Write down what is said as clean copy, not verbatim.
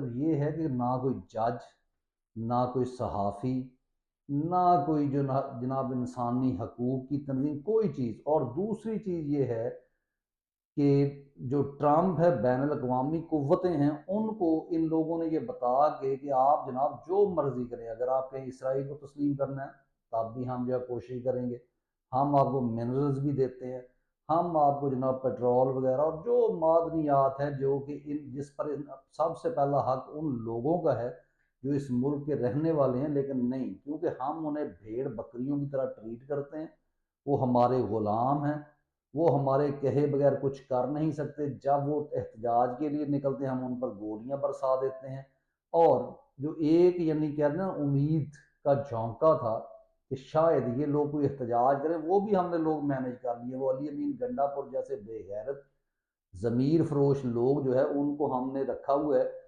मतलब ये है कि ना कोई जज, ना कोई सहाफ़ी, ना कोई जो जनाब इंसानी हकूक़ की तंज़ीम, कोई चीज़। और दूसरी चीज़ ये है कि जो ट्रंप है, बैनुल-अक़वामी क़ुव्वतें हैं, उनको इन लोगों ने ये बता के कि आप जनाब जो मर्ज़ी करें, अगर आपने इसराइल को तस्लीम करना है, तब भी हम जो है कोशिश करेंगे। हम आपको मिनरल्स भी देते हैं, हम आपको जनाब पेट्रोल वगैरह और जो मादनियात है, जो कि इन जिस पर सबसे पहला हक उन लोगों का है जो इस मुल्क के रहने वाले हैं, लेकिन नहीं, क्योंकि हम उन्हें भेड़ बकरियों की तरह ट्रीट करते हैं। वो हमारे गुलाम हैं, वो हमारे कहे बगैर कुछ कर नहीं सकते। जब वो एहतजाज के लिए निकलते हैं, हम उन पर गोलियां बरसा देते हैं। और जो एक यानी कहते हैं ना, उम्मीद का झोंका था कि शायद ये लोग कोई एहतजाज करें, वो भी हमने लोग मैनेज कर लिए। वो अली अमीन गंडापुर जैसे बेगैरत ज़मीर फरोश लोग जो है, उनको हमने रखा हुआ है